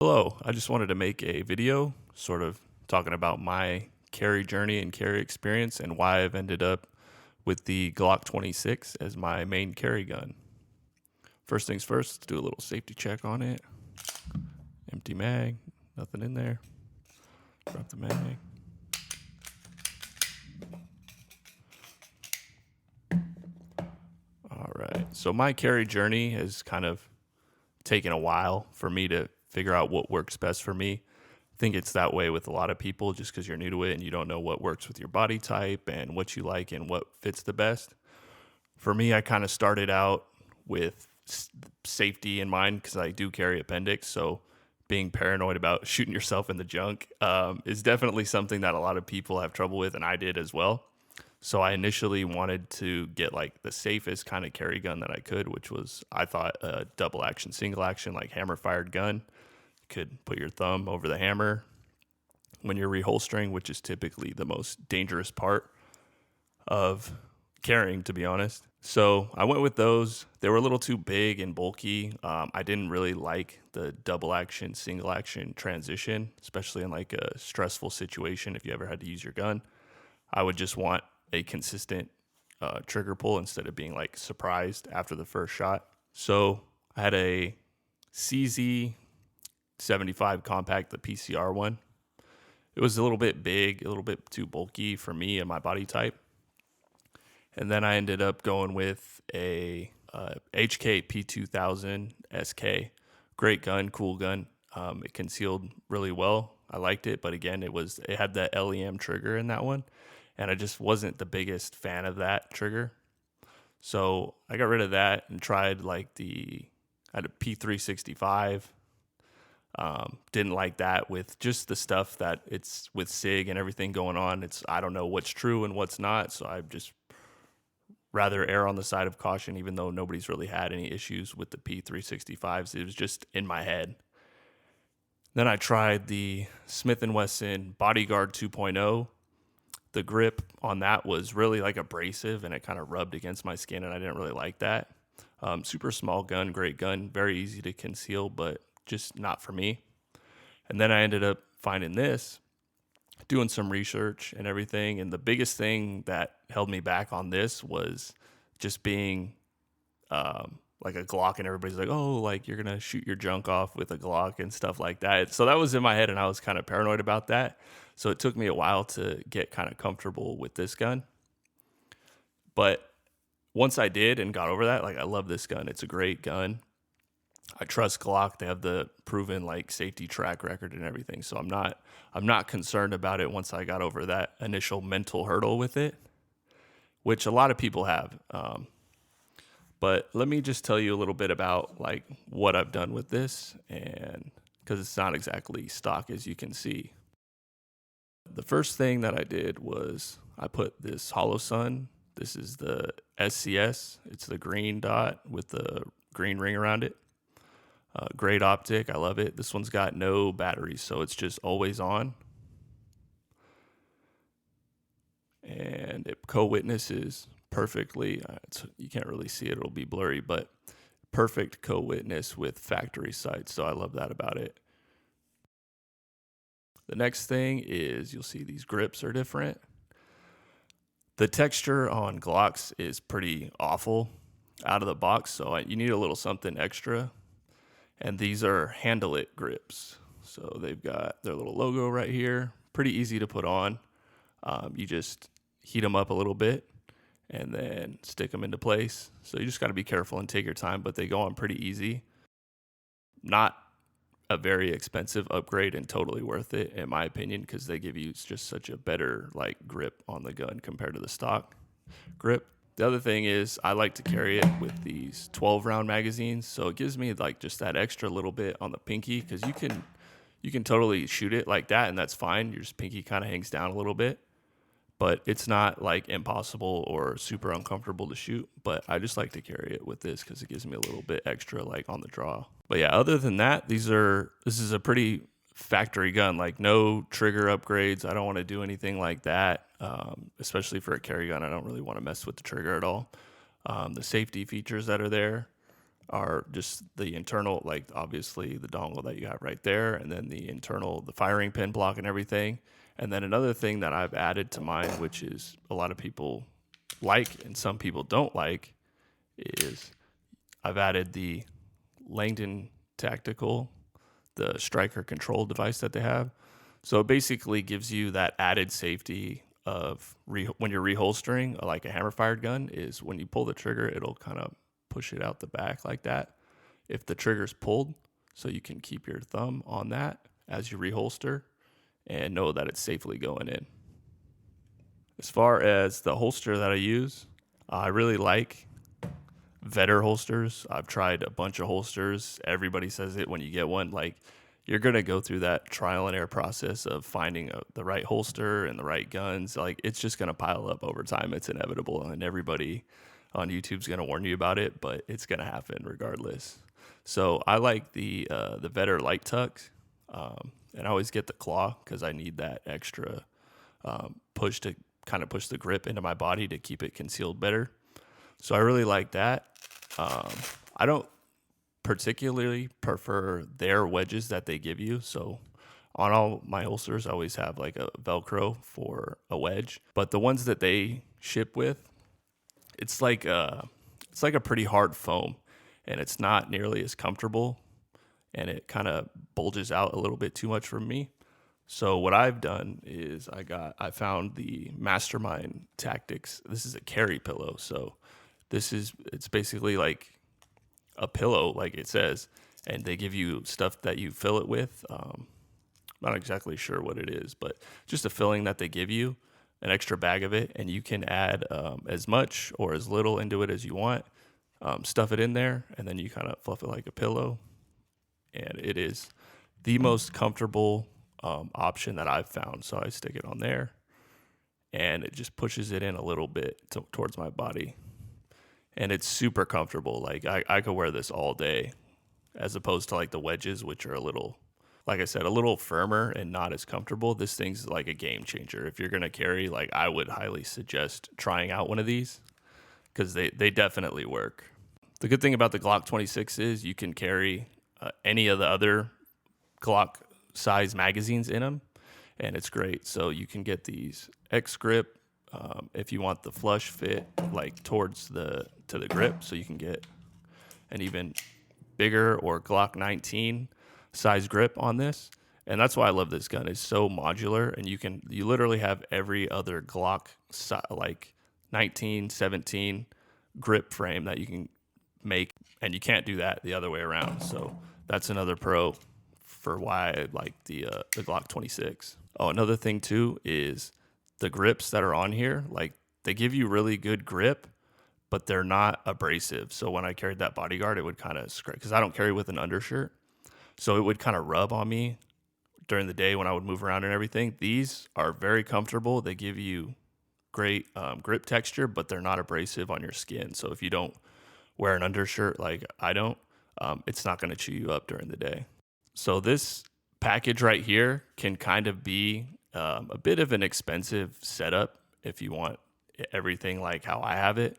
Hello, I just wanted to make a video sort of talking about my carry journey and carry experience and why I've ended up with the Glock 26 as my main carry gun. First things first, let's do a little safety check on it. Empty mag, nothing in there. Drop the mag. All right, so my carry journey has kind of taken a while for me to figure out what works best for me. I think it's that way with a lot of people just because you're new to it and you don't know what works with your body type and what you like and what fits the best. For me, I kind of started out with safety in mind because I do carry appendix. So being paranoid about shooting yourself in the junk is definitely something that a lot of people have trouble with, and I did as well. So I initially wanted to get like the safest kind of carry gun that I could, which was, I thought, a double action, single action, like hammer fired gun. You could put your thumb over the hammer when you're reholstering, which is typically the most dangerous part of carrying, to be honest. So I went with those. They were a little too big and bulky. I didn't really like the double action, single action transition, especially in like a stressful situation. If you ever had to use your gun, I would just want a consistent trigger pull instead of being like surprised after the first shot. So I had a CZ 75 compact, the PCR one. It was a little bit big, a little bit too bulky for me and my body type. And then I ended up going with a HK P2000 SK. Great gun, cool gun. It concealed really well. I liked it, but again, it had that LEM trigger in that one, and I just wasn't the biggest fan of that trigger. So I got rid of that and tried I had a P365. Didn't like that with just the stuff that it's with SIG and everything going on. I don't know what's true and what's not, so I just rather err on the side of caution, even though nobody's really had any issues with the P365s. It was just in my head. Then I tried the Smith & Wesson Bodyguard 2.0. The grip on that was really like abrasive, and it kind of rubbed against my skin, and I didn't really like that. Super small gun, great gun, very easy to conceal, but just not for me. And then I ended up finding this, doing some research and everything. And the biggest thing that held me back on this was just being like a Glock, and everybody's like, oh, like you're going to shoot your junk off with a Glock and stuff like that. So that was in my head, and I was kind of paranoid about that. So it took me a while to get kind of comfortable with this gun. But once I did and got over that, like I love this gun. It's a great gun. I trust Glock. They have the proven like safety track record and everything. So I'm not concerned about it once I got over that initial mental hurdle with it, which a lot of people have. But let me just tell you a little bit about like what I've done with this, and because it's not exactly stock, as you can see. The first thing that I did was I put this Hollow Sun. This is the SCS. It's the green dot with the green ring around it. Great optic. I love it. This one's got no batteries, so it's just always on. And it co-witnesses perfectly. You can't really see it. It'll be blurry, but perfect co-witness with factory sights. So I love that about it. The next thing is you'll see these grips are different. The texture on Glocks is pretty awful out of the box, so you need a little something extra. And these are handle it grips. So they've got their little logo right here. Pretty easy to put on. You just heat them up a little bit and then stick them into place. So you just got to be careful and take your time, but they go on pretty easy. Not a very expensive upgrade and totally worth it, in my opinion, because they give you just such a better like grip on the gun compared to the stock grip. The other thing is I like to carry it with these 12 round magazines. So it gives me like just that extra little bit on the pinky, because you can totally shoot it like that and that's fine. Your just pinky kind of hangs down a little bit, but it's not like impossible or super uncomfortable to shoot. But I just like to carry it with this because it gives me a little bit extra like on the draw. But yeah, other than that, this is a pretty factory gun, like no trigger upgrades. I don't want to do anything like that, especially for a carry gun. I don't really want to mess with the trigger at all. The safety features that are there are just the internal, like obviously the dongle that you have right there, and then the internal, the firing pin block and everything. And then another thing that I've added to mine, which is a lot of people like and some people don't like, is I've added the Langdon Tactical, the striker control device that they have. So it basically gives you that added safety of when you're reholstering like a hammer fired gun, is when you pull the trigger, it'll kind of push it out the back like that. If the trigger's pulled, so you can keep your thumb on that as you reholster and know that it's safely going in. As far as the holster that I use, I really like Vetter holsters. I've tried a bunch of holsters. Everybody says it when you get one. Like, you're going to go through that trial and error process of finding the right holster and the right guns. Like, it's just going to pile up over time. It's inevitable. And everybody on YouTube's going to warn you about it, but it's going to happen regardless. So I like the Vetter Light Tuck. And I always get the claw because I need that extra push to kind of push the grip into my body to keep it concealed better. So I really like that. I don't particularly prefer their wedges that they give you. So on all my holsters, I always have like a Velcro for a wedge. But the ones that they ship with, it's like a pretty hard foam, and it's not nearly as comfortable, and it kind of bulges out a little bit too much for me. So what I've done is I found the Mastermind Tactics. This is a carry pillow. So it's basically like a pillow, like it says, and they give you stuff that you fill it with. Not exactly sure what it is, but just a filling that they give you, an extra bag of it, and you can add as much or as little into it as you want. Stuff it in there, and then you kind of fluff it like a pillow, and it is the most comfortable option that I've found. So I stick it on there, and it just pushes it in a little bit towards my body. And it's super comfortable. Like I could wear this all day, as opposed to like the wedges, which are a little, like I said, a little firmer and not as comfortable. This thing's like a game changer. If you're going to carry, like, I would highly suggest trying out one of these because they definitely work. The good thing about the Glock 26 is you can carry any of the other Glock size magazines in them, and it's great. So you can get these X grip if you want the flush fit, like towards to the grip, so you can get an even bigger or Glock 19 size grip on this. And that's why I love this gun. It's so modular, and you literally have every other Glock like 19, 17 grip frame that you can make, and you can't do that the other way around. So that's another pro for why I like the Glock 26. Oh, another thing too is the grips that are on here. Like, they give you really good grip, but they're not abrasive. So when I carried that bodyguard, it would kind of scratch, because I don't carry with an undershirt. So it would kind of rub on me during the day when I would move around and everything. These are very comfortable. They give you great grip texture, but they're not abrasive on your skin. So if you don't wear an undershirt like I don't, it's not going to chew you up during the day. So this package right here can kind of be a bit of an expensive setup if you want everything like how I have it.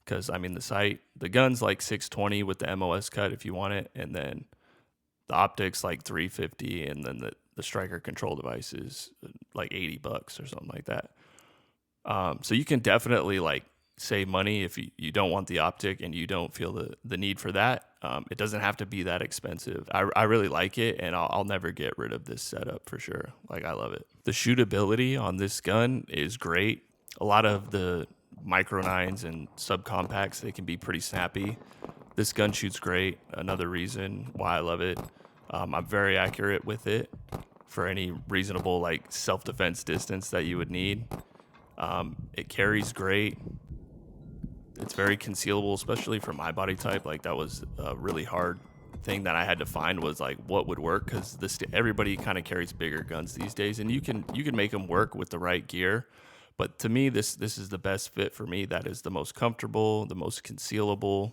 Because, I mean, the gun's like $620 with the MOS cut if you want it, and then the optics like $350, and then the striker control device is like $80 or something like that. So you can definitely like save money if you don't want the optic and you don't feel the need for that. It doesn't have to be that expensive. I really like it, and I'll never get rid of this setup for sure. Like, I love it. The shootability on this gun is great. A lot of the micro 9s and subcompacts, they can be pretty snappy. This gun shoots great. Another reason why I love it. I'm very accurate with it for any reasonable like self-defense distance that you would need. It carries great. It's very concealable, especially for my body type. Like, that was a really hard thing that I had to find, was like what would work, because everybody kind of carries bigger guns these days, and you can make them work with the right gear. But to me, this is the best fit for me. That is the most comfortable, the most concealable,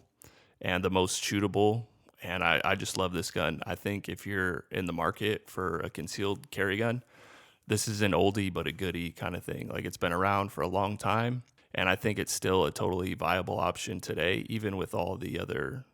and the most shootable. And I just love this gun. I think if you're in the market for a concealed carry gun, this is an oldie but a goodie kind of thing. Like, it's been around for a long time, and I think it's still a totally viable option today, even with all the other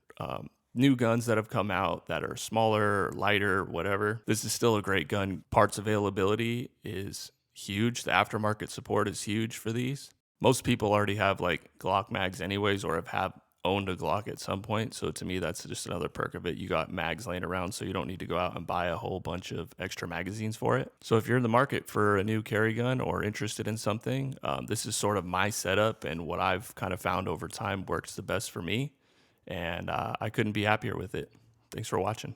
new guns that have come out that are smaller, lighter, whatever, this is still a great gun. Parts availability is huge. The aftermarket support is huge for these. Most people already have like Glock mags anyways, or have owned a Glock at some point. So to me, that's just another perk of it. You got mags laying around, so you don't need to go out and buy a whole bunch of extra magazines for it. So if you're in the market for a new carry gun or interested in something, this is sort of my setup and what I've kind of found over time works the best for me. And I couldn't be happier with it. Thanks for watching.